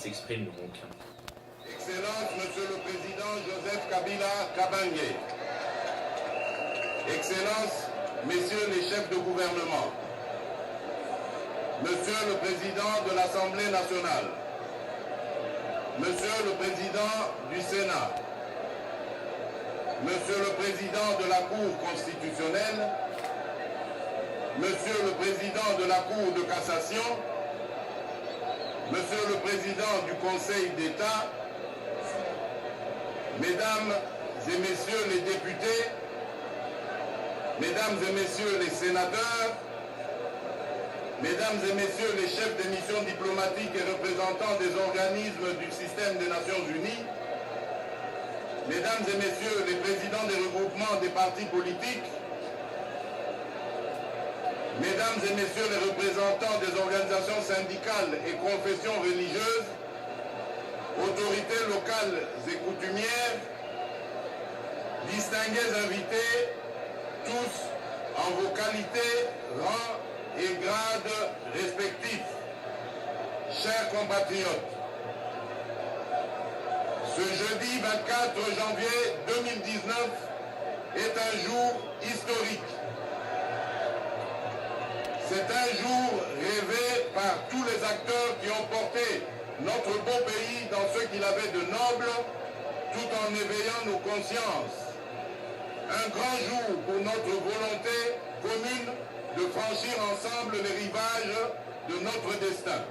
s'exprime donc. Excellence, Monsieur le Président Joseph Kabila Kabange. Excellence, Messieurs les chefs de gouvernement. Monsieur le Président de l'Assemblée nationale. Monsieur le Président du Sénat. Monsieur le Président de la Cour constitutionnelle. Monsieur le Président de la Cour de cassation. Monsieur le Président du Conseil d'État. Mesdames et Messieurs les députés, Mesdames et Messieurs les sénateurs, Mesdames et Messieurs les chefs des missions diplomatiques et représentants des organismes du système des Nations Unies, Mesdames et Messieurs les présidents des regroupements des partis politiques, Mesdames et Messieurs les représentants des organisations syndicales et confessions religieuses, autorités locales et coutumières, distingués invités, tous en vos qualités, rangs et grades respectifs. Chers compatriotes, ce jeudi 24 janvier 2019 est un jour historique. C'est un jour rêvé par tous les acteurs qui ont porté notre beau pays dans ce qu'il avait de noble, tout en éveillant nos consciences. Un grand jour pour notre volonté commune de franchir ensemble les rivages de notre destin.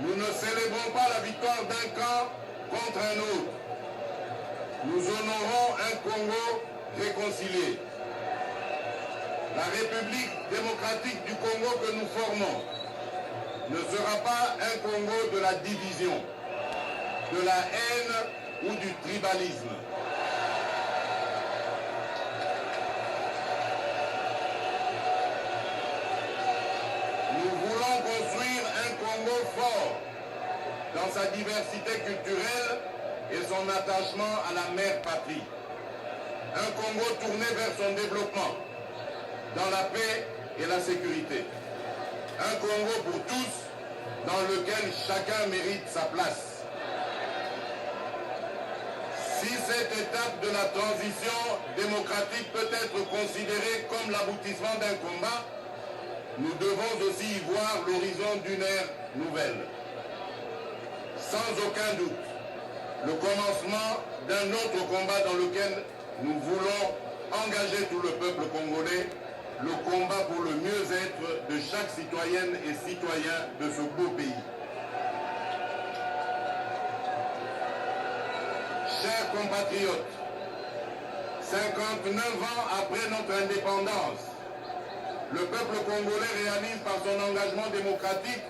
Nous ne célébrons pas la victoire d'un camp contre un autre. Nous honorons un Congo réconcilié. La République démocratique du Congo que nous formons ne sera pas un Congo de la division, de la haine ou du tribalisme. Nous voulons construire un Congo fort dans sa diversité culturelle et son attachement à la mère patrie. Un Congo tourné vers son développement, dans la paix et la sécurité. Un Congo pour tous, dans lequel chacun mérite sa place. Si cette étape de la transition démocratique peut être considérée comme l'aboutissement d'un combat, nous devons aussi y voir l'horizon d'une ère nouvelle. Sans aucun doute, le commencement d'un autre combat dans lequel nous voulons engager tout le peuple congolais, le combat pour le mieux-être de chaque citoyenne et citoyen de ce beau pays. Chers compatriotes, 59 ans après notre indépendance, le peuple congolais réalise par son engagement démocratique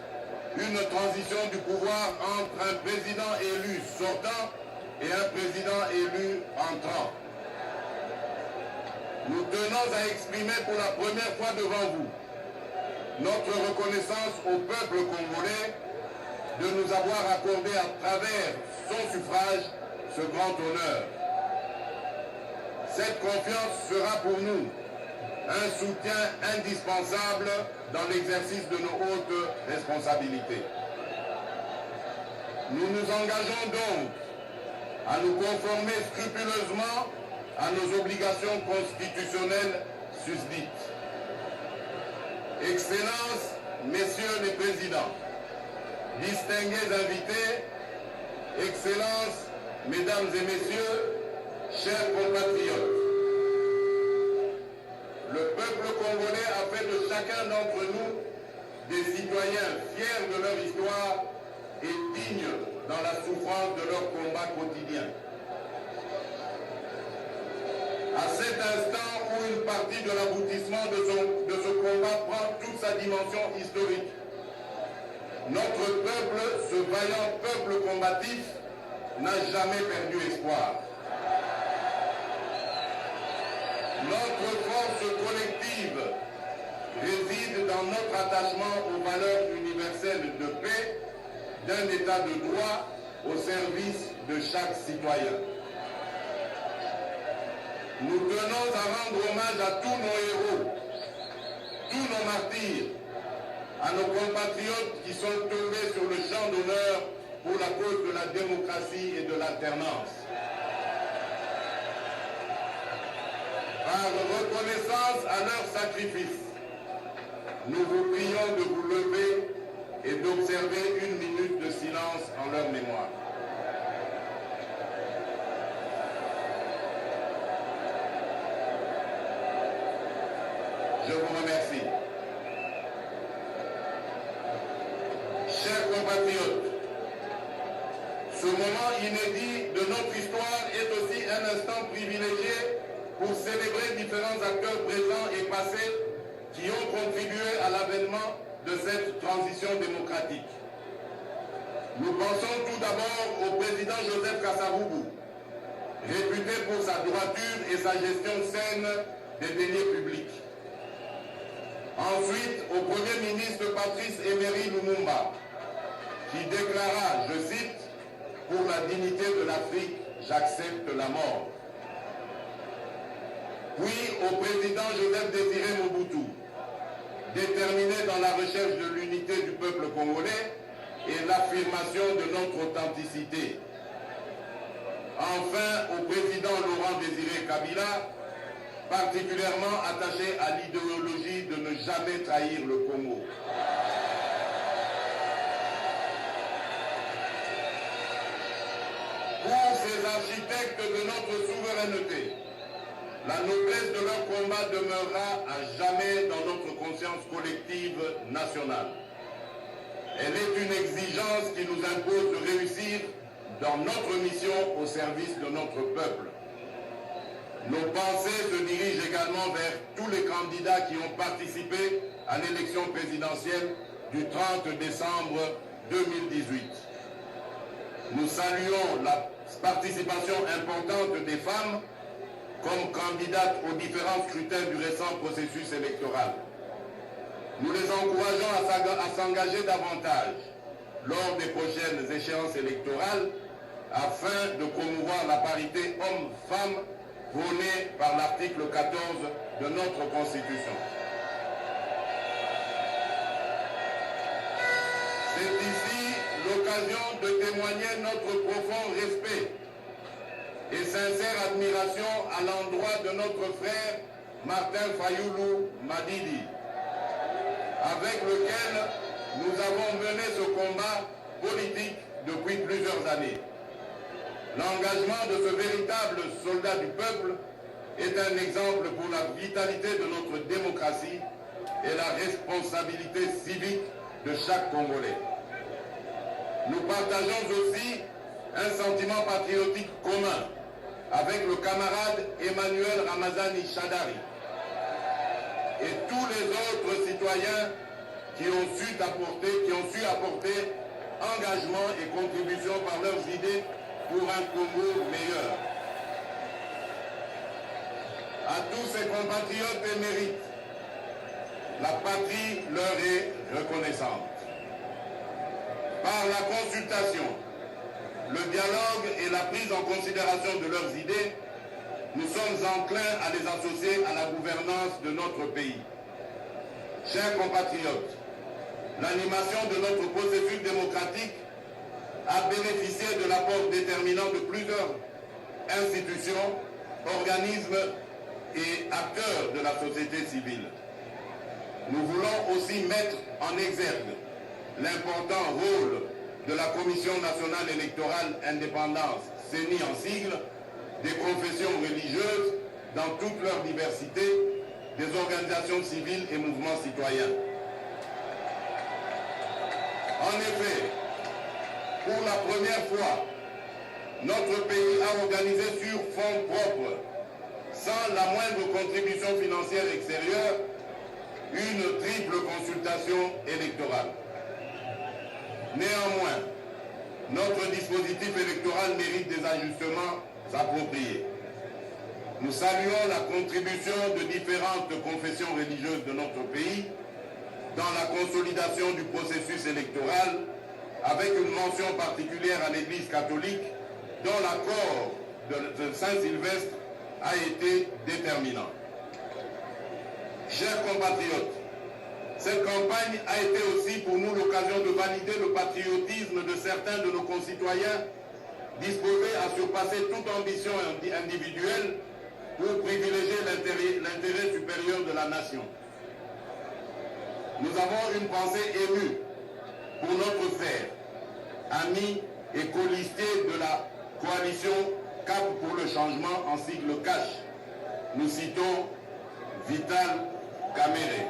une transition du pouvoir entre un président élu sortant et un président élu entrant. Nous tenons à exprimer pour la première fois devant vous notre reconnaissance au peuple congolais de nous avoir accordé à travers son suffrage ce grand honneur. Cette confiance sera pour nous un soutien indispensable dans l'exercice de nos hautes responsabilités. Nous nous engageons donc à nous conformer scrupuleusement à nos obligations constitutionnelles susdites. Excellences, Messieurs les Présidents, distingués invités, Excellences, Mesdames et Messieurs, chers compatriotes, le peuple congolais a fait de chacun d'entre nous des citoyens fiers de leur histoire et dignes dans la souffrance de leur combat quotidien. À cet instant où une partie de l'aboutissement de ce combat prend toute sa dimension historique, notre peuple, ce vaillant peuple combatif, n'a jamais perdu espoir. Notre force collective réside dans notre attachement aux valeurs universelles de paix, d'un état de droit au service de chaque citoyen. Nous tenons à rendre hommage à tous nos héros, tous nos martyrs, à nos compatriotes qui sont tombés sur le champ d'honneur pour la cause de la démocratie et de l'alternance. Par reconnaissance à leur sacrifice, nous vous prions de vous lever et d'observer une minute de silence en leur mémoire. Je vous remercie. Chers compatriotes, ce moment inédit de notre histoire est aussi un instant privilégié pour célébrer différents acteurs présents et passés qui ont contribué à l'avènement de cette transition démocratique. Nous pensons tout d'abord au président Joseph Kasavubu, réputé pour sa droiture et sa gestion saine des deniers publics. Ensuite, au Premier ministre Patrice Emery Lumumba, qui déclara, je cite, « Pour la dignité de l'Afrique, j'accepte la mort ». Puis au président Joseph Désiré Mobutu, déterminé dans la recherche de l'unité du peuple congolais et l'affirmation de notre authenticité. Enfin, au président Laurent Désiré Kabila, particulièrement attaché à l'idéologie de ne jamais trahir le Congo. Pour ces architectes de notre souveraineté, la noblesse de leur combat demeurera à jamais dans notre conscience collective nationale. Elle est une exigence qui nous impose de réussir dans notre mission au service de notre peuple. Nos pensées se dirigent également vers tous les candidats qui ont participé à l'élection présidentielle du 30 décembre 2018. Nous saluons la participation importante des femmes comme candidates aux différents scrutins du récent processus électoral. Nous les encourageons à s'engager davantage lors des prochaines échéances électorales afin de promouvoir la parité homme-femme prônée par l'article 14 de notre Constitution. C'est ici l'occasion de témoigner notre profond respect et sincère admiration à l'endroit de notre frère Martin Fayoulou Madidi, avec lequel nous avons mené ce combat politique depuis plusieurs années. L'engagement de ce véritable soldat du peuple est un exemple pour la vitalité de notre démocratie et la responsabilité civique de chaque Congolais. Nous partageons aussi un sentiment patriotique commun avec le camarade Emmanuel Ramazani Shadari et tous les autres citoyens qui ont su apporter engagement et contribution par leurs idées pour un Congo meilleur. À tous ces compatriotes émérites, la patrie leur est reconnaissante. Par la consultation, le dialogue et la prise en considération de leurs idées, nous sommes enclins à les associer à la gouvernance de notre pays. Chers compatriotes, l'animation de notre processus démocratique a bénéficié de l'apport déterminant de plusieurs institutions, organismes et acteurs de la société civile. Nous voulons aussi mettre en exergue l'important rôle de la Commission nationale électorale indépendante, CENI en sigle, des confessions religieuses dans toute leur diversité, des organisations civiles et mouvements citoyens. En effet, pour la première fois, notre pays a organisé sur fonds propres, sans la moindre contribution financière extérieure, une triple consultation électorale. Néanmoins, notre dispositif électoral mérite des ajustements appropriés. Nous saluons la contribution de différentes confessions religieuses de notre pays dans la consolidation du processus électoral, avec une mention particulière à l'Église catholique, dont l'accord de Saint-Sylvestre a été déterminant. Chers compatriotes, Cette campagne a été aussi pour nous l'occasion de valider le patriotisme de certains de nos concitoyens disposés à surpasser toute ambition individuelle pour privilégier l'intérêt supérieur de la nation. Nous avons une pensée émue pour notre frère, ami et colistier de la coalition Cap pour le changement en sigle CACH. Nous citons Vital Kamerhe.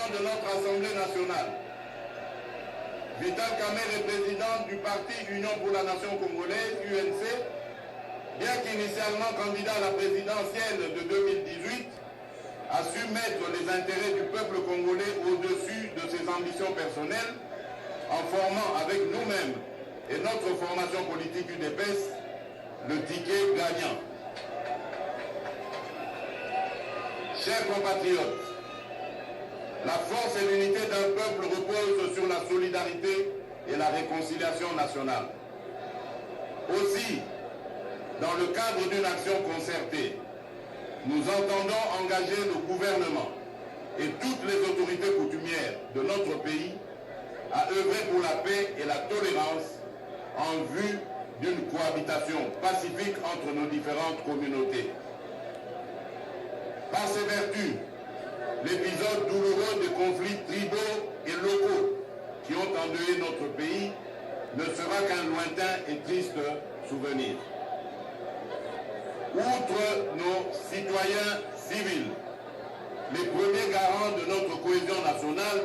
De notre Assemblée nationale. Vital Kamerhe est président du parti Union pour la Nation congolaise, UNC, bien qu'initialement candidat à la présidentielle de 2018, a su mettre les intérêts du peuple congolais au-dessus de ses ambitions personnelles en formant avec nous-mêmes et notre formation politique UDPS le ticket gagnant. Chers compatriotes, la force et l'unité d'un peuple reposent sur la solidarité et la réconciliation nationale. Aussi, dans le cadre d'une action concertée, nous entendons engager le gouvernement et toutes les autorités coutumières de notre pays à œuvrer pour la paix et la tolérance en vue d'une cohabitation pacifique entre nos différentes communautés. Par ces vertus, l'épisode douloureux des conflits tribaux et locaux qui ont endeuillé notre pays ne sera qu'un lointain et triste souvenir. Outre nos citoyens civils, les premiers garants de notre cohésion nationale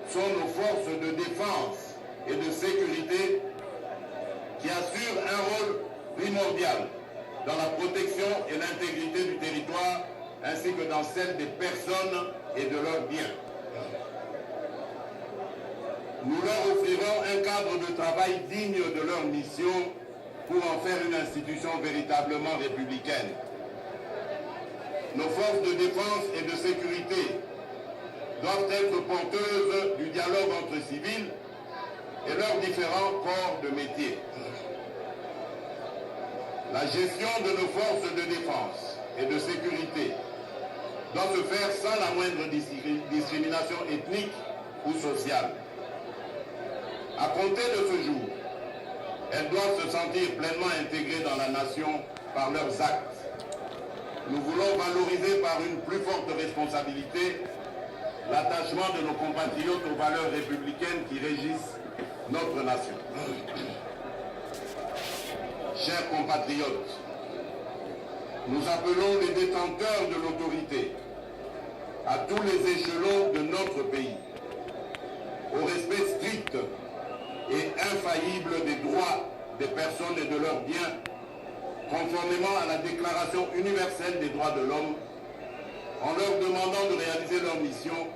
sont nos forces de défense et de sécurité qui assurent un rôle primordial dans la protection et l'intégrité du territoire ainsi que dans celle des personnes et de leurs biens. Nous leur offrirons un cadre de travail digne de leur mission pour en faire une institution véritablement républicaine. Nos forces de défense et de sécurité doivent être porteuses du dialogue entre civils et leurs différents corps de métier. La gestion de nos forces de défense et de sécurité doit se faire sans la moindre discrimination ethnique ou sociale. À compter de ce jour, elles doivent se sentir pleinement intégrées dans la nation par leurs actes. Nous voulons valoriser par une plus forte responsabilité l'attachement de nos compatriotes aux valeurs républicaines qui régissent notre nation. Chers compatriotes, nous appelons les détenteurs de l'autorité à tous les échelons de notre pays au respect strict et infaillible des droits des personnes et de leurs biens, conformément à la Déclaration universelle des droits de l'homme, en leur demandant de réaliser leur mission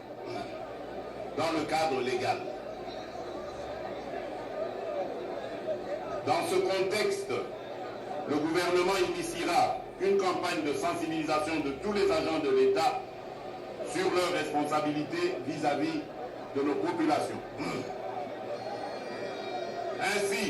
dans le cadre légal. Dans ce contexte, le gouvernement initiera une campagne de sensibilisation de tous les agents de l'État sur leurs responsabilités vis-à-vis de nos populations. Ainsi,